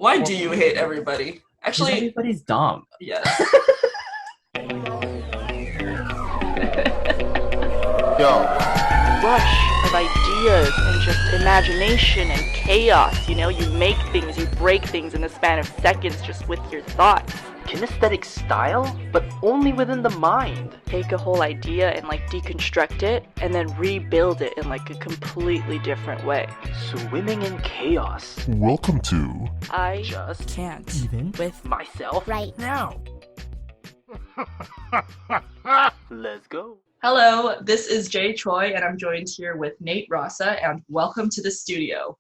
Why do you hate everybody? Because Actually, everybody's dumb. yes. Yo, Rush of ideas and just imagination and chaos. You know, you make things, you break things in the span of seconds just with your thoughts. Kinesthetic style, but only within the mind. Take a whole idea and deconstruct it and then rebuild it in a completely different way. Swimming in chaos. welcome to I Just can't Even with myself. right now. Let's go. Hello, this is Jay Choi, and I'm joined here with Nate Rasa, and welcome to the studio.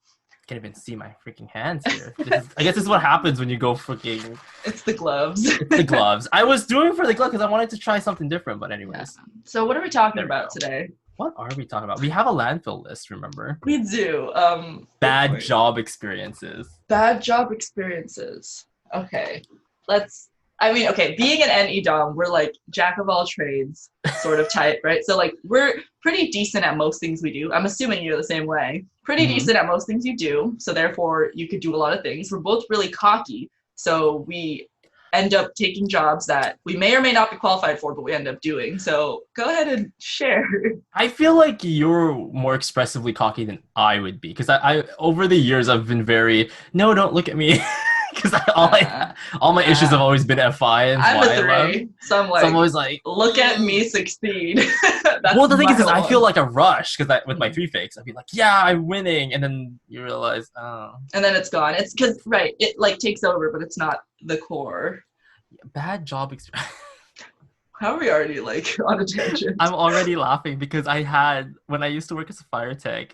can't even see my freaking hands here. I guess this is what happens when you go freaking It's the gloves. the gloves. I was doing for the glove because I wanted to try something different, but anyways. So what are we talking There we about go. today? What are we talking about? We have a landfill list, remember? We do. Bad job experiences. Bad job experiences. Okay. Being an NE Dom, we're jack of all trades sort of type, right? So we're pretty decent at most things we do. I'm assuming you're the same way. Pretty decent at most things you do. So therefore you could do a lot of things. We're both really cocky. So we end up taking jobs that we may or may not be qualified for, but we end up doing. So go ahead and share. I feel like you're more expressively cocky than I would be because I over the years I've been very don't look at me because all my issues have always been FI and I'm a YLM. 3. So I'm So I'm always like, look at me succeed. well, the thing is I my feel one. like a rush because with my 3 fakes, I'd be like, yeah, I'm winning, and then you realize, oh, And then it's gone. It's because it takes over, but it's not the core. bad job experience. How are we already on a tangent? I'm already laughing because when I used to work as a fire tech,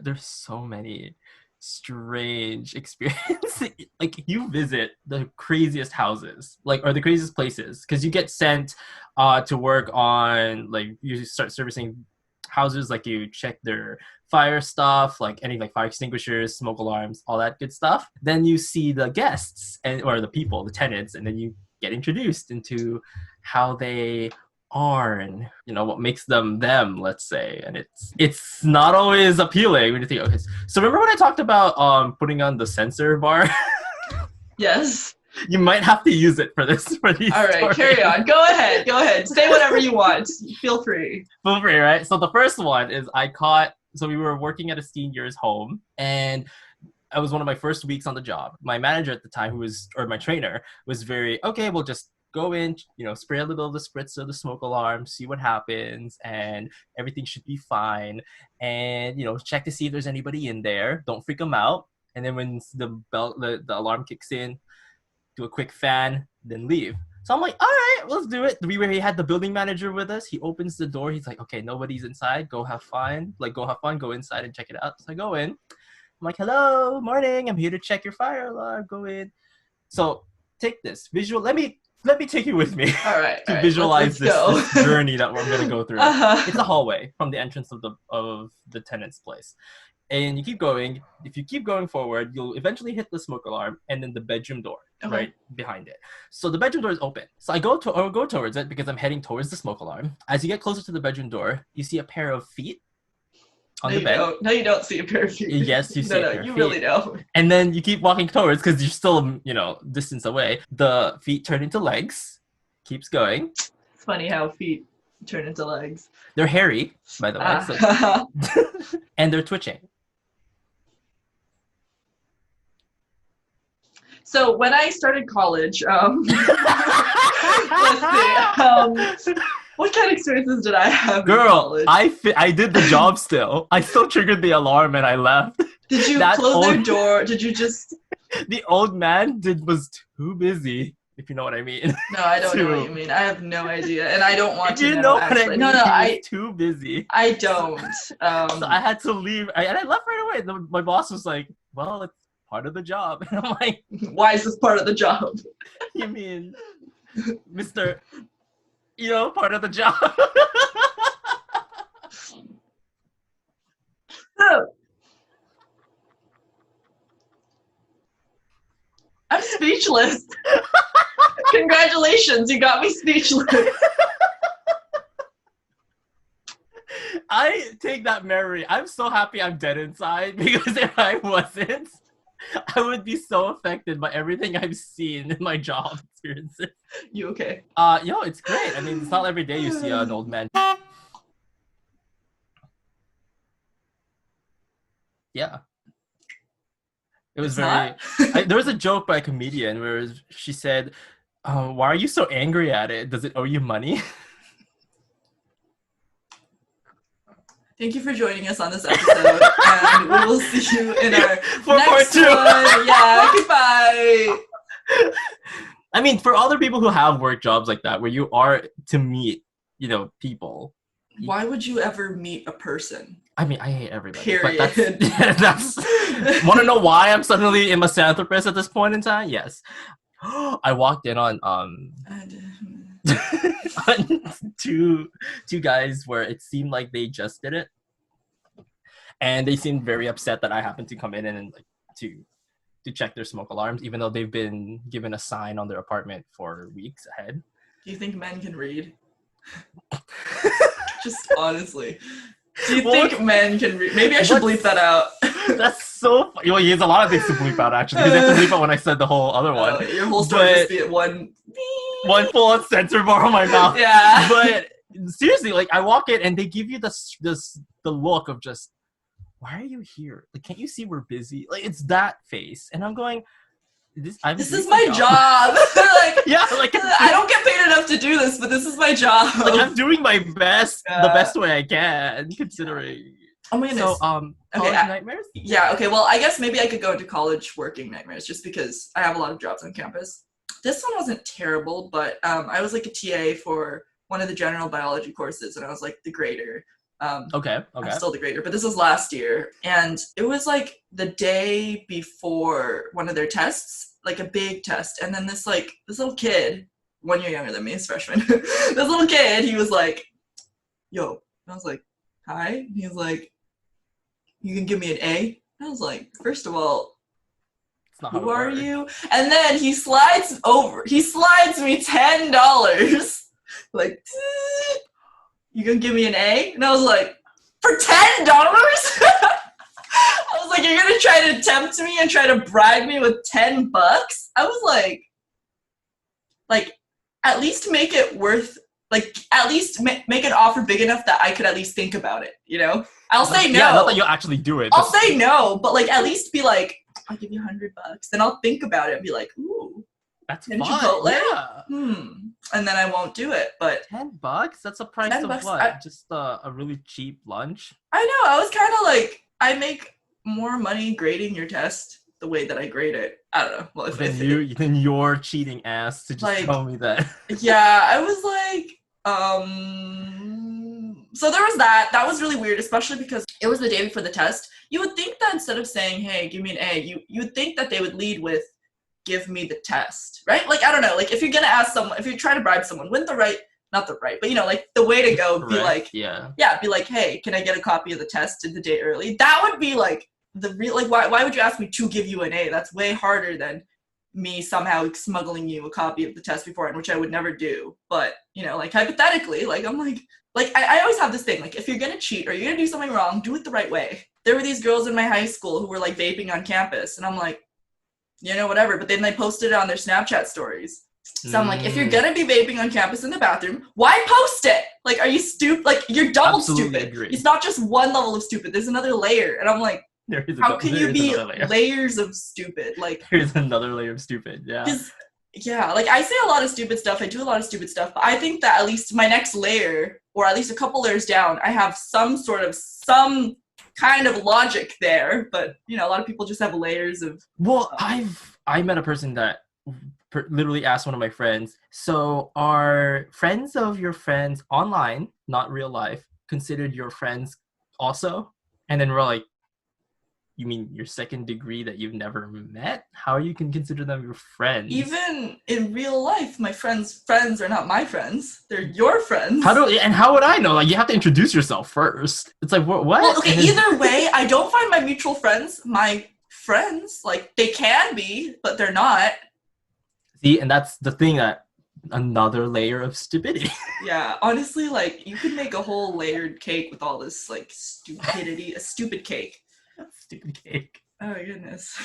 there's so many strange experiences. You visit the craziest houses, or the craziest places, because you get sent to work on, you start servicing houses, you check their fire stuff, any fire extinguishers, smoke alarms, all that good stuff. Then you see the guests or the people, the tenants, and then you get introduced into how they are and what makes them them, let's say. And it's not always appealing when you think, okay, so remember when I talked about putting on the sensor bar? Yes. You might have to use it for these All right, stories. carry on. Go ahead. Say whatever you want. Feel free. Feel free, right? So the first one is so we were working at a senior's home, and it was one of my first weeks on the job. My manager at the time, my trainer, was very, okay, we'll just go in, spray a little of the spritzer, the smoke alarm, see what happens, and everything should be fine. And, check to see if there's anybody in there. Don't freak them out. And then when the alarm kicks in, do a quick fan, then leave. So I'm like, all right, let's do it. We had the building manager with us. He opens the door. He's like, okay, nobody's inside. Go have fun. Go inside and check it out. So I go in. I'm like, hello, morning. I'm here to check your fire alarm. Go in. So take this visual. Let me take you with me. All right. to visualize let's this journey that we're gonna go through. Uh-huh. It's a hallway from the entrance of the tenant's place, and you keep going. If you keep going forward, you'll eventually hit the smoke alarm and then the bedroom door right behind it. So the bedroom door is open. So I go towards it because I'm heading towards the smoke alarm. As you get closer to the bedroom door, you see a pair of feet on the bed. No, you don't see a pair of feet. Yes, you see a pair of you feet. really don't. And then you keep walking towards because you're still, distance away. The feet turn into legs. Keeps going. It's funny how feet turn into legs. They're hairy, by the way. So, and they're twitching. So when I started college, let's see, what kind of experiences did I have in Girl, college? I did the job still. I still triggered the alarm and I left. Did you close their door? Did you just... The old man was too busy, if you know what I mean. No, I don't know what you mean. I have no idea, and I don't want to You know, know what actually. I mean? No, He was I too busy. I don't. So I had to leave, and I left right away. My boss was like, well, it's part of the job. And I'm like, Why is this part of the job? you mean, Mr., part of the job? I'm speechless. Congratulations, you got me speechless. I take that memory. I'm so happy I'm dead inside because if I wasn't, I would be so affected by everything I've seen in my job experiences. You okay? It's great. I mean, it's not every day you see an old man. Yeah. It was It's very. not? There was a joke by a comedian where she said, "Why are you so angry at it? Does it owe you money?" Thank you for joining us on this episode, and we will see you in our For next part 2. one. Yeah, goodbye. I mean, for other people who have work jobs like that, where you are to meet, people. Why would you ever meet a person? I mean, I hate everybody. Period. But that's want to know why I'm suddenly a misanthropist at this point in time? Yes. I walked in on on two guys where it seemed like they just did it, and they seemed very upset that I happened to come in and to check their smoke alarms, even though they've been given a sign on their apartment for weeks ahead. Do you think men can read? Just honestly. Do you think men can read? Maybe I should bleep that out. That's so funny. Well, he has a lot of things to bleep out, actually. Because they have to bleep out when I said the whole other one. Your whole story just be at one full-on censor bar on my mouth. Yeah. But seriously, like, I walk in and they give you the look of just, why are you here? Like, can't you see we're busy? Like, it's that face. And I'm going, this is my job. Like, yeah, like I don't get paid enough to do this, but this is my job. Like, I'm doing my best, the best way I can, considering. Oh my goodness. So, college nightmares? Yeah, okay, well, I guess maybe I could go into college working nightmares just because I have a lot of jobs on campus. This one wasn't terrible, but I was like a TA for one of the general biology courses, and I was like the grader. Okay. I'm still the grader, but this was last year, and it was like the day before one of their tests, like a big test, and then this little kid, 1 year younger than me, is freshman. This little kid, he was like, "Yo," and I was like, "Hi," and he was like, "You can give me an A?" And I was like, first of all, who are you? And then he slides me $10, like, you gonna give me an A? And I was like, for $10? I was like, you're gonna try to tempt me and try to bribe me with $10? I was like, at least make it worth, like, at least make an offer big enough that I could at least think about it, I'll say no. Yeah, not that you'll actually do it. I'll say no, but like at least be like, I'll give you $100, then I'll think about it and be like, ooh, that's fun. Chipotle? Yeah. And then I won't do it. But $10? That's a price of what? Just a really cheap lunch? I know. I was kind of like, I make more money grading your test the way that I grade it. I don't know. Well, then you're cheating ass to just tell me that. Yeah, I was like, so there was that. That was really weird, especially because it was the day before the test. You would think that instead of saying, hey, give me an A, you would think that they would lead with, give me the test, right? Like, I don't know, like if you're gonna ask someone, if you're trying to bribe someone, wouldn't not the right, but like the way to go, be like, be like, hey, can I get a copy of the test the day early? That would be like the real, like, why would you ask me to give you an A? That's way harder than me somehow smuggling you a copy of the test beforehand, which I would never do. But, like hypothetically, like I'm like I always have this thing, like if you're gonna cheat or you're gonna do something wrong, do it the right way. There were these girls in my high school who were like vaping on campus, and I'm like, whatever. But then they posted it on their Snapchat stories. So I'm like, if you're gonna be vaping on campus in the bathroom, why post it? Like, are you stupid? Like, you're double stupid. Agree. It's not just one level of stupid. There's another layer. And I'm like, how can you be layers of stupid? Like, here's another layer of stupid. Yeah. Yeah, like I say a lot of stupid stuff. I do a lot of stupid stuff. But I think that at least my next layer, or at least a couple layers down, I have some kind of logic there. But a lot of people just have layers of. Well, I met a person that literally asked one of my friends, so are friends of your friends online, not real life, considered your friends also? And then we're like, you mean your second degree that you've never met? How you can consider them your friends? Even in real life, my friends are not my friends. They're your friends. How would I know? Like, you have to introduce yourself first. It's like, what? Well, okay, either way, I don't find my mutual friends my friends. Like, they can be, but they're not. See, and that's the thing, that another layer of stupidity. Yeah, honestly, like, you could make a whole layered cake with all this, like, stupidity. A stupid cake. Stupid cake. Oh, goodness.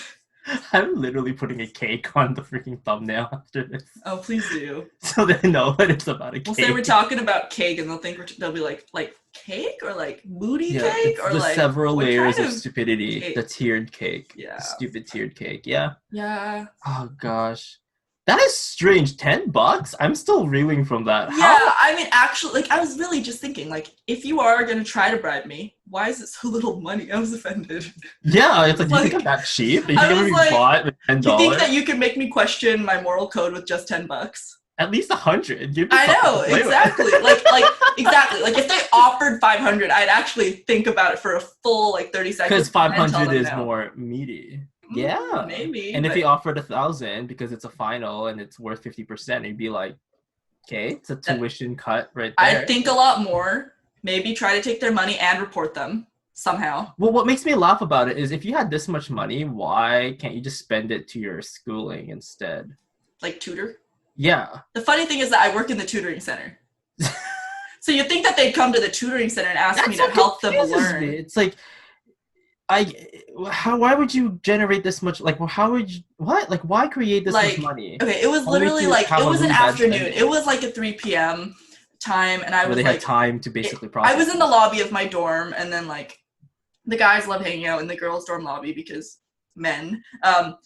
I'm literally putting a cake on the freaking thumbnail after this. Oh, please do. So they know that it's about a cake. We'll say we're talking about cake, and they'll think they'll be like cake or like moody cake it's or the like several layers kind of stupidity. cake? The tiered cake. Yeah. Stupid tiered cake. Yeah. Yeah. Oh gosh. That is strange. $10? I'm still reeling from that. Yeah, How? I mean, actually, like, I was really just thinking, like, if you are gonna try to bribe me, why is it so little money? I was offended. Yeah, it's like, you think Like, I'm that cheap? You I think I'm was gonna be like, bought with $10? You think that you could make me question my moral code with just $10? At least 100. Give me I something know, to play with. exactly. like exactly. Like if they offered 500, I'd actually think about it for a full like 30 seconds. Because 500 is no. more meaty. Yeah, maybe. And but... if he offered 1,000 because it's a final and it's worth 50%, he'd be like, okay, it's a tuition cut right there. I'd think a lot more. Maybe try to take their money and report them somehow. Well, what makes me laugh about it is if you had this much money, why can't you just spend it to your schooling instead? Like tutor? Yeah. The funny thing is that I work in the tutoring center. So you'd think that they'd come to the tutoring center and ask me to help them learn. Me. It's like, why would you generate this much? Like, well, how would you, what? Like, why create this much money? Okay, it was literally like, it was an afternoon. It was like a 3 p.m. time, and I was they like, had time to basically process. I was in the lobby of my dorm, and then like, the guys love hanging out in the girls' dorm lobby because men.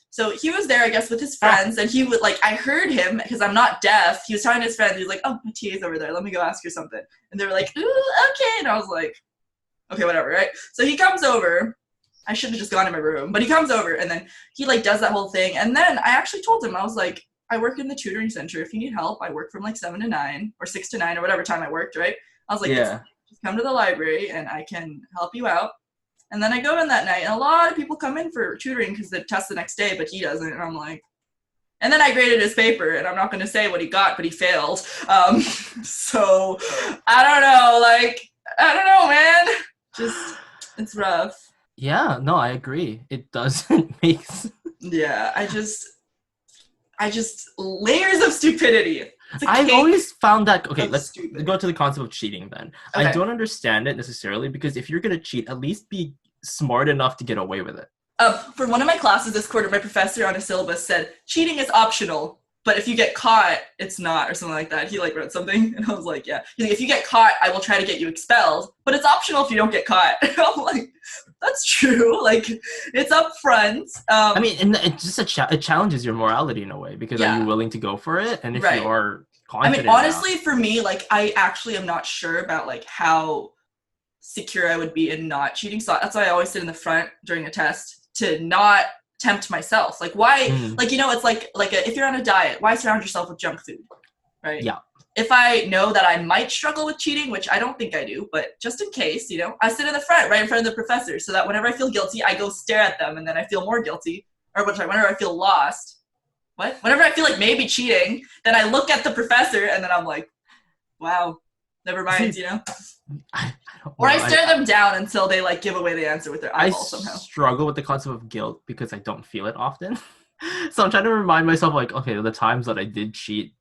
So he was there, I guess, with his friends, and he would like, I heard him because I'm not deaf. He was talking to his friends. He was like, "Oh, my TA's over there. Let me go ask her something." And they were like, "Ooh, okay." And I was like, "Okay, whatever." Right? So he comes over. I should have just gone in my room, but he comes over, and then he like does that whole thing. And then I actually told him, I was like, "I work in the tutoring center. If you need help, I work from like 7 to 9 or 6 to 9 or whatever time I worked." Right? I was like, yeah. Just come to the library, and I can help you out. And then I go in that night, and a lot of people come in for tutoring because they test the next day, but he doesn't. And I'm like, and then I graded his paper, and I'm not going to say what he got, but he failed. So I don't know, like, I don't know, man. Just, it's rough. Yeah, no, I agree. It doesn't make sense. Yeah, I just, layers of stupidity. I've always found that, okay, That's let's stupid. go to the concept of cheating then. Okay. I don't understand it necessarily because if you're going to cheat, at least be smart enough to get away with it. For one of my classes this quarter, my professor on a syllabus said, cheating is optional, but if you get caught, it's not, or something like that. He like wrote something, and I was like, yeah. He's like, if you get caught, I will try to get you expelled, but it's optional if you don't get caught. I'm like, that's true. Like, it's up front. I mean, and it's just it challenges your morality in a way because are you willing to go for it? And if you are confident, I mean, honestly, for me, like, I actually am not sure about like how secure I would be in not cheating. So that's why I always sit in the front during a test to not tempt myself. Like, why? Like, you know, it's like if you're on a diet, why surround yourself with junk food, right? Yeah. If I know that I might struggle with cheating, which I don't think I do, but just in case, you know, I sit in the front, right in front of the professor, so that whenever I feel guilty, I go stare at them, and then I feel more guilty. Or whenever I feel lost, whenever I feel like maybe cheating, then I look at the professor, and then I'm like, wow, never mind, you know? I stare them down until they like give away the answer with their eyeball somehow. I struggle with the concept of guilt because I don't feel it often. So I'm trying to remind myself, like, okay, the times that I did cheat.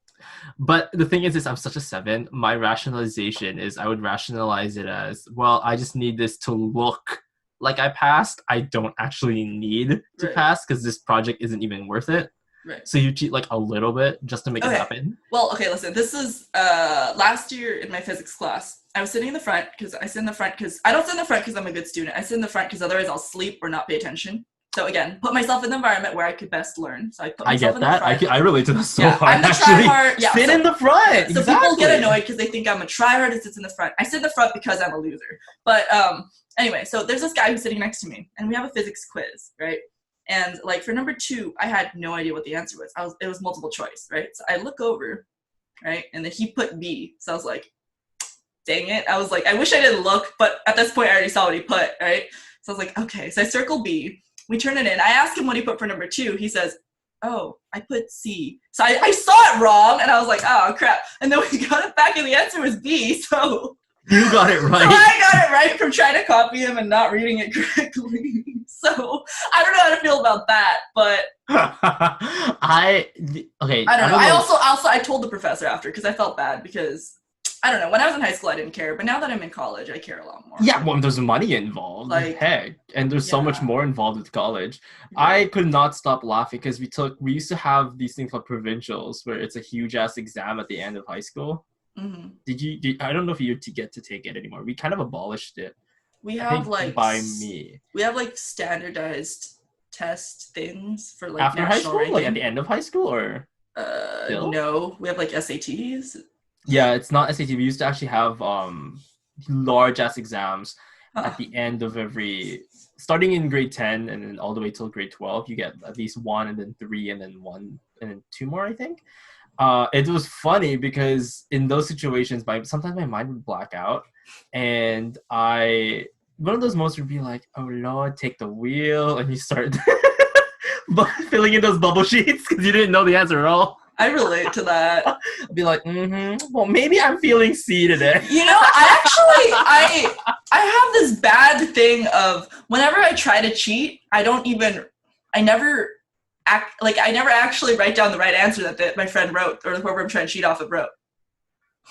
But the thing is I'm such a 7. My rationalization is I would rationalize it as, well, I just need this to look like I passed. I don't actually need to pass because this project isn't even worth it. Right. So you cheat like a little bit just to make it happen. Well, okay, listen. This is last year in my physics class. I was sitting in the front because I sit in the front because I don't sit in the front because I'm a good student. I sit in the front because otherwise I'll sleep or not pay attention. So again, put myself in the environment where I could best learn. So I put myself in the front. I relate to that so hard. I'm the tryhard. Yeah, sit in the front. So people get annoyed because they think I'm a tryhard who sits in the front. I sit in the front because I'm a loser. But anyway, so there's this guy who's sitting next to me, and we have a physics quiz, right? And like for number 2, I had no idea what the answer was. It was multiple choice, right? So I look over, right, and then he put B. So I was like, dang it. I was like, I wish I didn't look, but at this point I already saw what he put, right? So I was like, okay. So I circle B. We turn it in. I asked him what he put for number 2. He says, oh, I put C. So I saw it wrong, and I was like, oh, crap. And then we got it back, and the answer was B, so... You got it right. So I got it right from trying to copy him and not reading it correctly. So I don't know how to feel about that, but... I don't know. I told the professor after, because I felt bad, because I don't know. When I was in high school, I didn't care, but now that I'm in college, I care a lot more. Yeah, well, there's money involved. Like, heck, and there's so much yeah. more involved with college. Yeah. I could not stop laughing because we used to have these things called provincials, where it's a huge ass exam at the end of high school. Mm-hmm. I don't know if you get to take it anymore. We kind of abolished it. We I have think like by me we have like standardized test things for like after high national school, ranking. like at the end of high school, or still? No, we have like SATs. Yeah, it's not SAT. We used to actually have large ass exams Huh. at the end of every, starting in grade 10 and then all the way till grade 12. You get at least 1 and then 3 and then 1 and then 2 more, I think. It was funny because in those situations, sometimes my mind would black out, and one of those moments would be like, "Oh Lord, take the wheel," and you start filling in those bubble sheets because you didn't know the answer at all. I relate to that. I'd be like, well, maybe I'm feeling C today. You know, I have this bad thing of whenever I try to cheat, I never actually write down the right answer that my friend wrote or whoever I'm trying to cheat off of wrote.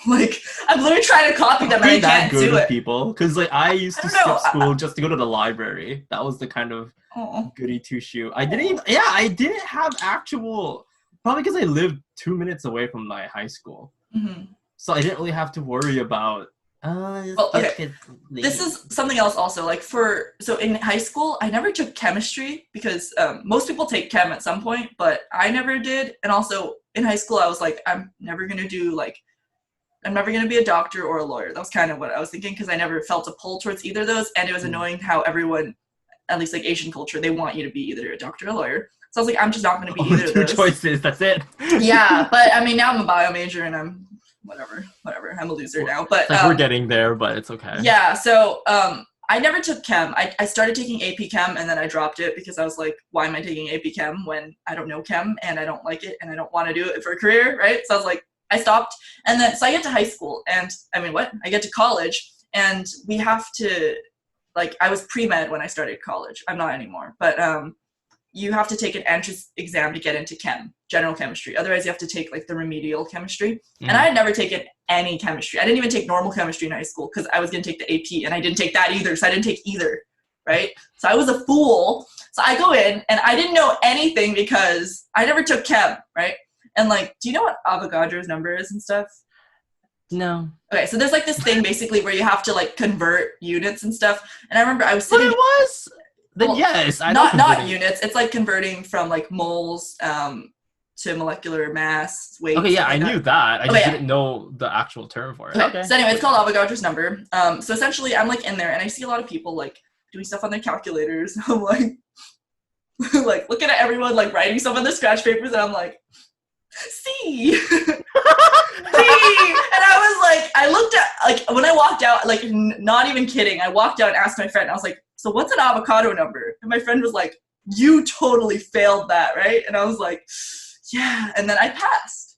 Like, I'm literally trying to copy them and I can't do it. People, because like I used to skip school just to go to the library. That was the kind of goody two shoe. I didn't have actual. Probably because I lived 2 minutes away from my high school. Mm-hmm. So I didn't really have to worry about, this is something else also. Like so in high school, I never took chemistry because most people take chem at some point, but I never did. And also in high school, I was like, I'm never going to be a doctor or a lawyer. That was kind of what I was thinking because I never felt a pull towards either of those. And it was annoying how everyone, at least like Asian culture, they want you to be either a doctor or a lawyer. So I was like, I'm just not going to be either of those. 2 choices, that's it. Yeah, but I mean, now I'm a bio major and I'm whatever. I'm a loser now. But we're getting there, but it's okay. Yeah, so I never took chem. I started taking AP Chem and then I dropped it because I was like, why am I taking AP Chem when I don't know chem and I don't like it and I don't want to do it for a career, right? So I was like, I stopped. And then, so I get to high school and I get to college and we have to, like, I was pre-med when I started college. I'm not anymore, but you have to take an entrance exam to get into general chemistry. Otherwise, you have to take like the remedial chemistry. And I had never taken any chemistry. I didn't even take normal chemistry in high school because I was going to take the AP and I didn't take that either. So I didn't take either, right? So I was a fool. So I go in and I didn't know anything because I never took chem, right? And like, do you know what Avogadro's number is and stuff? No. Okay, so there's like this thing basically where you have to like convert units and stuff. And I remember I was sitting. But it was. Then yes, I know. Not units. It's like converting from like moles to molecular mass, weight. Okay, yeah, I knew that. I just yeah. didn't know the actual term for it. Okay. So anyway, it's called Avogadro's number. So essentially, I'm like in there, and I see a lot of people like doing stuff on their calculators. I'm like, like looking at everyone like writing stuff on their scratch papers, and I'm like, C. C. And I was like, I looked at like when I walked out, like not even kidding. I walked out and asked my friend. I was like, so what's an avocado number? And my friend was like, you totally failed that, right? And I was like, yeah. And then I passed.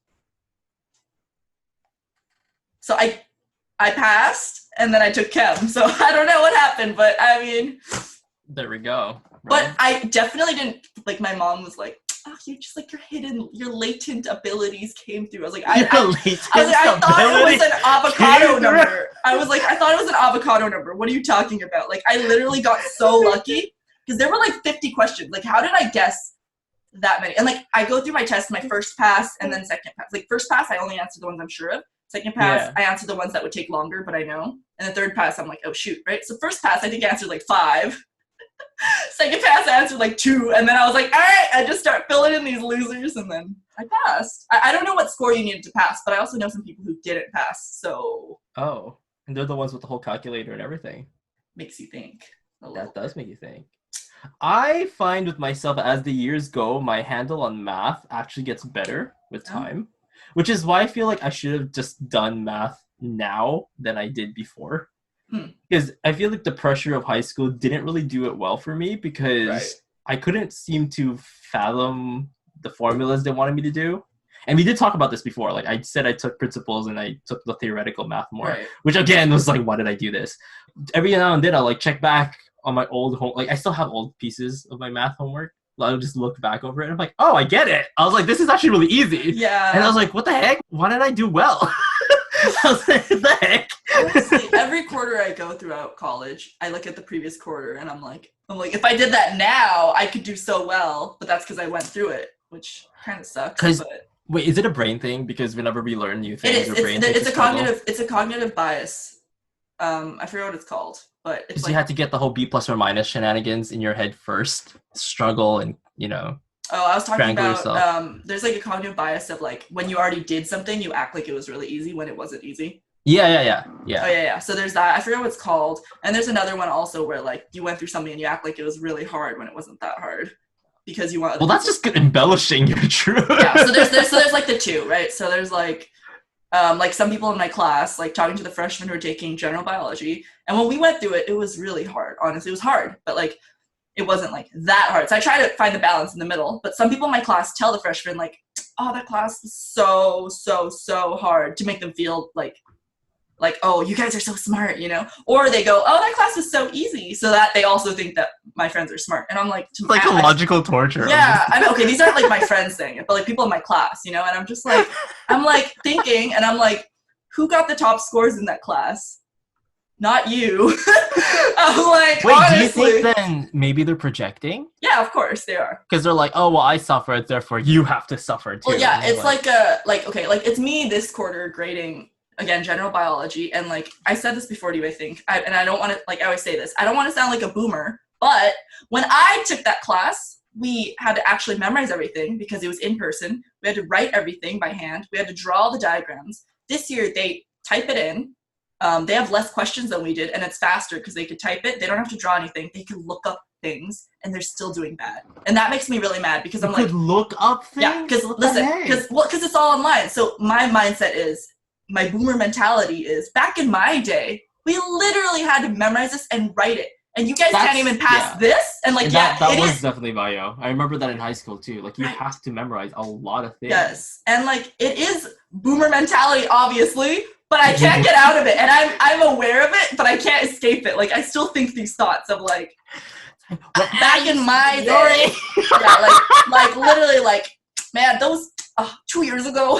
So I passed, and then I took chem. So I don't know what happened, but I mean. There we go. Right? But I definitely didn't, like my mom was like, oh, you just like your latent abilities came through. I was like, I thought it was an avocado number. I was like, I thought it was an avocado number. What are you talking about? Like, I literally got so lucky because there were like 50 questions. Like, how did I guess that many? And like, I go through my test, my first pass and then second pass. Like, first pass, I only answered the ones I'm sure of. Second pass, I answered the ones that would take longer, but I know. And the third pass, I'm like, oh shoot, right? So first pass, I think I answered like 5. Second pass, I answered like 2, and then I was like, all right, I just start filling in these losers, and then I passed. I don't know what score you needed to pass, but I also know some people who didn't pass, so. Oh, and they're the ones with the whole calculator and everything. Makes you think. That does make you think. I find with myself, as the years go, my handle on math actually gets better with time, which is why I feel like I should have just done math now than I did before. Because I feel like the pressure of high school didn't really do it well for me because I couldn't seem to fathom the formulas they wanted me to do. And we did talk about this before. Like I said, I took principles and I took the theoretical math more, which again was like, why did I do this? Every now and then I'll like check back on my old home. Like I still have old pieces of my math homework. I'll just look back over it and I'm like, oh, I get it. I was like, this is actually really easy. Yeah. And I was like, what the heck? Why did I do well? I was like, what the heck? Honestly, every quarter I go throughout college, I look at the previous quarter and I'm like, if I did that now, I could do so well. But that's because I went through it, which kind of sucks. But Wait, is it a brain thing? Because whenever we learn new things, it is. your brain takes It's a cognitive bias. I forget what it's called, but it's you had to get the whole B plus or minus shenanigans in your head first, struggle, and Oh, I was talking about yourself. There's like a cognitive bias of like when you already did something, you act like it was really easy when it wasn't easy. Yeah. Oh yeah. So there's that. I forget what it's called, and there's another one also where like you went through something and you act like it was really hard when it wasn't that hard because you want. Well, that's just embellishing your truth. Yeah. So there's like the two, right? So there's like some people in my class, like talking to the freshmen who are taking general biology, and when we went through it, it was really hard. Honestly, it was hard, but like. It wasn't like that hard. So I try to find the balance in the middle. But some people in my class tell the freshmen like, oh, that class was so hard to make them feel like, oh, you guys are so smart, Or they go, oh, that class was so easy. So that they also think that my friends are smart. And I'm like, it's like logical torture. Yeah. I mean, okay, these aren't like my friends saying it, but like people in my class, And I'm just like, I'm like thinking and I'm like, who got the top scores in that class? Not you. I'm like, wait, honestly. do you think then maybe they're projecting? Yeah, of course they are. Because they're like, oh, well, I suffered, therefore you have to suffer too. Well, yeah, it's like it's me this quarter grading, again, general biology. And like, I said this before to you, I think, and I don't want to, I always say this, I don't want to sound like a boomer, but when I took that class, we had to actually memorize everything because it was in person. We had to write everything by hand. We had to draw the diagrams. This year, they type it in. They have less questions than we did, and it's faster because they could type it. They don't have to draw anything. They can look up things, and they're still doing bad. And that makes me really mad because I'm like, look up things? Yeah, because listen, because it's all online. So my mindset is, my boomer mentality is, back in my day, we literally had to memorize this and write it. And you guys can't even pass this? And like, that was definitely bio. I remember that in high school too. Like, you have to memorize a lot of things. Yes, and like, it is boomer mentality, obviously, but I can't get out of it, and I'm aware of it, but I can't escape it. Like, I still think these thoughts of like, back in my day, like literally, like, man, those 2 years ago.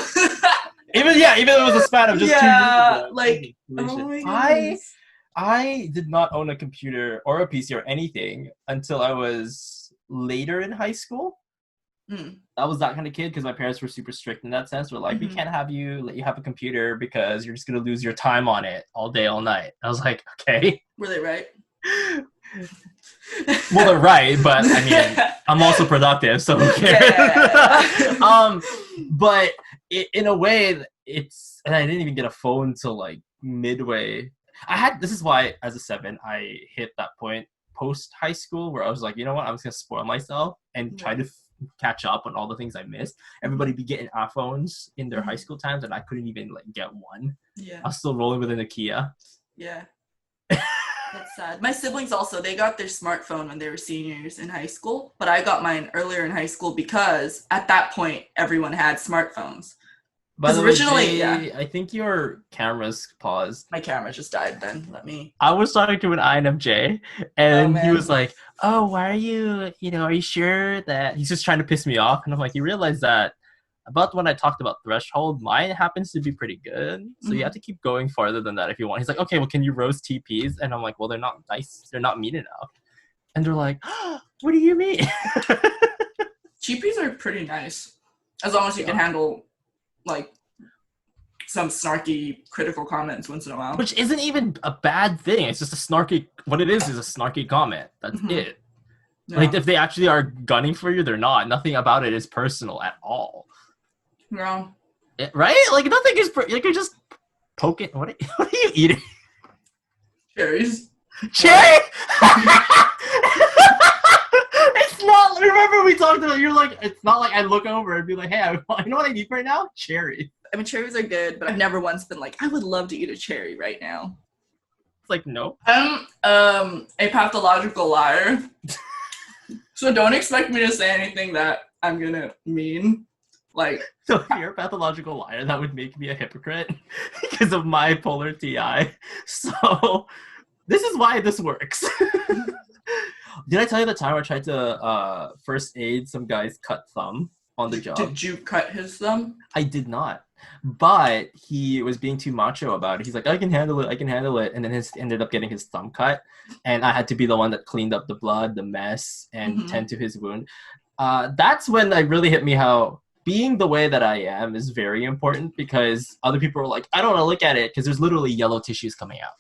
even if it was a span of just 2 years ago. Like, oh my goodness. I did not own a computer or a PC or anything until I was later in high school. I was that kind of kid because my parents were super strict in that sense. We're like, we can't let you have a computer because you're just going to lose your time on it all day, all night. I was like, okay. Were they right? Well, they're right, but I mean, I'm also productive, so who cares? But in a way, and I didn't even get a phone till like midway. This is why as a 7, I hit that point post high school where I was like, you know what, I'm just going to spoil myself and try to catch up on all the things I missed. Everybody be getting iPhones in their high school times, and I couldn't even like get one. Yeah. I was still rolling with a Nokia. Yeah. That's sad. My siblings also, they got their smartphone when they were seniors in high school, but I got mine earlier in high school because at that point, everyone had smartphones. By the way, I think your camera's paused. My camera just died then. I was talking to an INFJ, and he was like, oh, why are you, are you sure that... He's just trying to piss me off. And I'm like, you realize that about when I talked about threshold, mine happens to be pretty good. So you have to keep going farther than that if you want. He's like, okay, well, can you roast TPs? And I'm like, well, they're not nice. They're not mean enough. And they're like, oh, what do you mean? TPs are pretty nice. As long as you can handle... like some snarky critical comments once in a while, which isn't even a bad thing. It's just a snarky. What it is a snarky comment. That's it. Yeah. Like, if they actually are gunning for you, they're not. Nothing about it is personal at all. Yeah. Right? Like, nothing is. Like, you're just poking. What are you eating? Cherries. Cherry. It's not. Remember we talked about. You're like, it's not like I look over and be like, hey, you know what I need right now? Cherry. I mean, cherries are good, but I've never once been like, I would love to eat a cherry right now. It's like, no. I'm a pathological liar. So don't expect me to say anything that I'm gonna mean. Like, so if you're a pathological liar, that would make me a hypocrite because of my polar TI. So this is why this works. Did I tell you the time I tried to first aid some guy's cut thumb on the job? Did you cut his thumb? I did not. But he was being too macho about it. He's like, I can handle it. And then ended up getting his thumb cut. And I had to be the one that cleaned up the blood, the mess, and tend to his wound. That's when it really hit me how being the way that I am is very important, because other people are like, I don't want to look at it because there's literally yellow tissues coming out.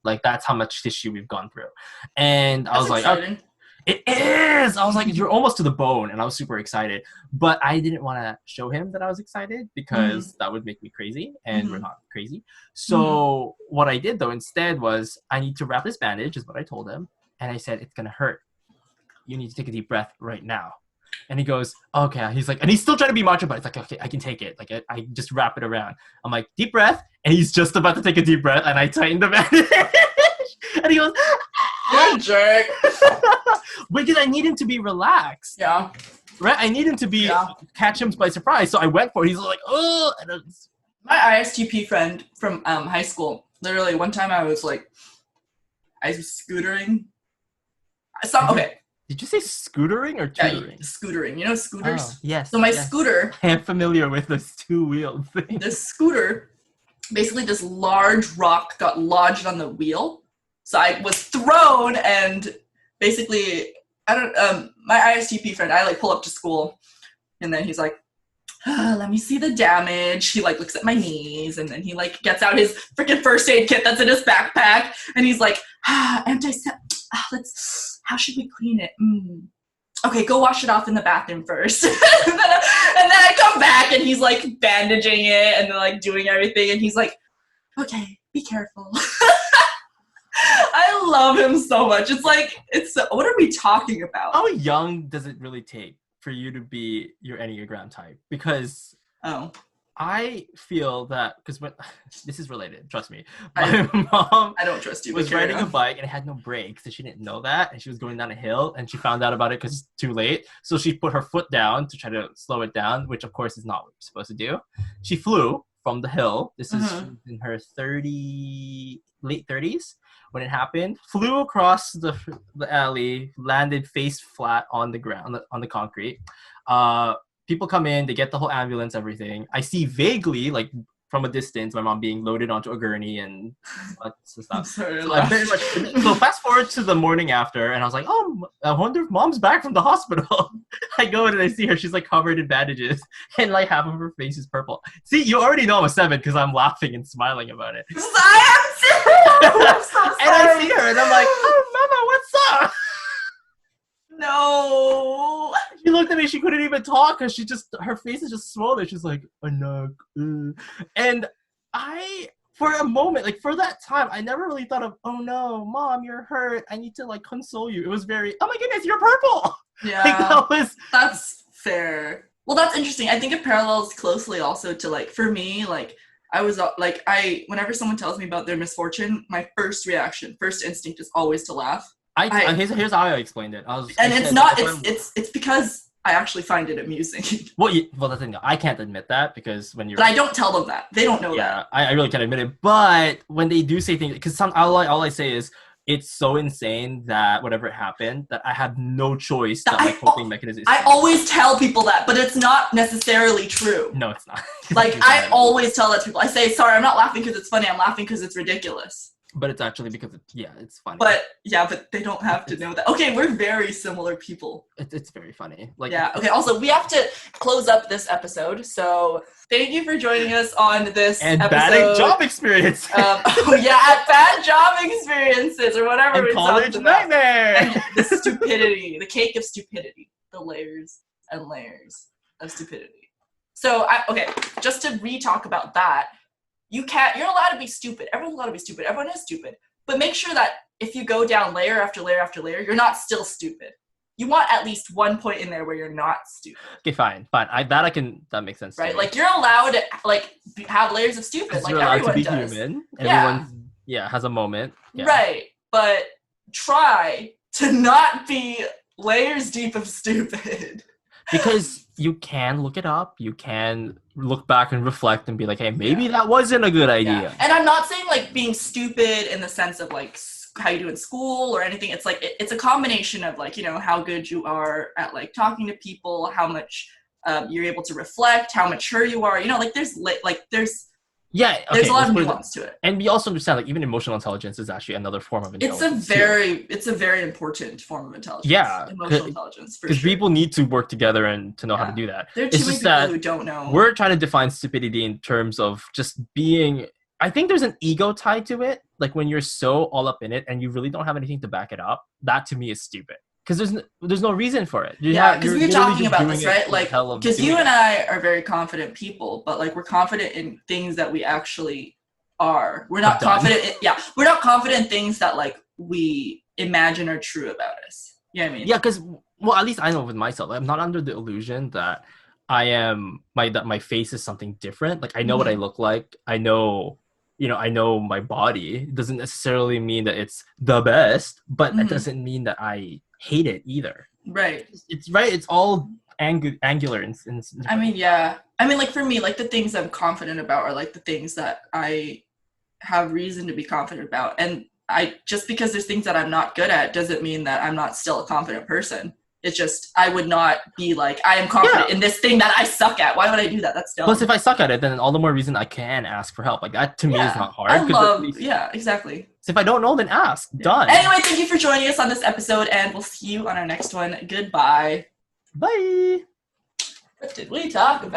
Like, that's how much tissue we've gone through. And I was like, oh, it is! I was like, you're almost to the bone. And I was super excited. But I didn't want to show him that I was excited because that would make me crazy. And we're not crazy. So what I did, though, instead was, I need to wrap this bandage, is what I told him. And I said, it's going to hurt. You need to take a deep breath right now. And he goes, okay. He's like, and he's still trying to be macho, but it's like, okay, I can take it. Like, I just wrap it around. I'm like, deep breath. And he's just about to take a deep breath. And I tighten the bandage. And he goes, you're a jerk. Because I need him to be relaxed. Yeah. Right? I need him to be, catch him by surprise. So I went for it. He's like, oh. My ISTP friend from high school, literally one time I was scootering. Okay. Did you say scootering or tutoring? Yeah, scootering. You know scooters? Oh, yes. So my scooter. I am familiar with this two-wheeled thing. The scooter, basically this large rock got lodged on the wheel. So I was thrown, and basically, my ISTP friend, I pull up to school, and then he's like, let me see the damage. He looks at my knees, and then he gets out his freaking first aid kit that's in his backpack, and he's like, how should we clean it? Okay, go wash it off in the bathroom first. and then I come back, and he's bandaging it and then doing everything, and he's like, okay, be careful. I love him so much. What are we talking about? How young does it really take for you to be your Enneagram type? Because I feel that, because this is related, trust me. My mom I don't trust you, was riding a bike and it had no brakes, and she didn't know that, and she was going down a hill, and she found out about it because it's too late. So she put her foot down to try to slow it down, which of course is not what you're supposed to do. She flew from the hill. This is in her late 30s when it happened. Flew across the alley, landed face flat on the ground, on the concrete. People come in, they get the whole ambulance, everything. I see vaguely, from a distance, my mom being loaded onto a gurney and stuff. So fast forward to the morning after, and I was like, oh, I wonder if mom's back from the hospital. I go in and I see her. She's covered in bandages, and half of her face is purple. See, you already know I'm a 7 because I'm laughing and smiling about it. I am too! I'm so sorry. And I see her, and I'm like, oh, mama, what's up? No. She looked at me. She couldn't even talk because her face is just swollen. She's like, no. And I, for a moment, for that time, I never really thought of, oh no, mom, you're hurt. I need to console you. It was very, oh my goodness, you're purple. Yeah. That's fair. Well, that's interesting. I think it parallels closely also to for me, I was whenever someone tells me about their misfortune, my first instinct is always to laugh. Here's how I explained it. It's because I actually find it amusing. Well, that's the thing. I can't admit that because when you're. But I don't tell them that. They don't know that. I really can't admit it. But when they do say things, because all I say is, it's so insane that whatever happened, that I have no choice. Coping mechanism. I always tell people that, but it's not necessarily true. No, it's not. I always tell that to people. I say, sorry, I'm not laughing because it's funny. I'm laughing because it's ridiculous. But it's actually because it's funny. But they don't have to know that. Okay, we're very similar people. It's very funny. Okay, also, we have to close up this episode. So thank you for joining us on this episode. Bad job experience. Bad job experiences or whatever. And college nightmare. And the stupidity, the cake of stupidity, the layers and layers of stupidity. So, just to re-talk about that, you're allowed to be stupid. Everyone's allowed to be stupid. Everyone is stupid. But make sure that if you go down layer after layer after layer, you're not still stupid. You want at least one point in there where you're not stupid. Okay, fine. That makes sense. Right? You're allowed to, have layers of stupid. You're allowed everyone to be does. Human. Everyone, has a moment. Yeah. Right. But try to not be layers deep of stupid. Because you can look it up. You can look back and reflect and be like, hey, maybe that wasn't a good idea. Yeah. And I'm not saying being stupid in the sense of how you do in school or anything. It's it's a combination of how good you are at talking to people, how much you're able to reflect, how mature you are. You know, like there's Yeah, okay, there's a lot of let's put it- nuance to it. And we also understand, like, even emotional intelligence is actually another form of intelligence. It's a very important form of intelligence. Yeah, Emotional intelligence, for because sure. people need to work together and to know how to do that. There are It's too many just people that who don't know. we're trying to define stupidity in terms of just being. I think there's an ego tied to it. Like when you're so all up in it and you really don't have anything to back it up. That to me is stupid. Because there's no reason for it. Because we were talking about this, right? Like, because because you and I are very confident people, but like we're confident in things that we actually are. We're not confident. We're not confident in things that like we imagine are true about us. You know what I mean? Yeah, because at least I know with myself, I'm not under the illusion that that my face is something different. Like I know what I look like. I know. I know my body. It doesn't necessarily mean that it's the best, but that doesn't mean that I hate it either. Right. It's right. It's all angular. I mean, yeah. I mean, like for me, like the things I'm confident about are like the things that I have reason to be confident about. And just because there's things that I'm not good at doesn't mean that I'm not still a confident person. It's just, I would not be like, I am confident in this thing that I suck at. Why would I do that? That's dumb. Plus, if I suck at it, then all the more reason I can ask for help. Like that to me is not hard. Exactly. So if I don't know, then ask. Yeah. Done. Anyway, thank you for joining us on this episode, and we'll see you on our next one. Goodbye. Bye. What did we talk about?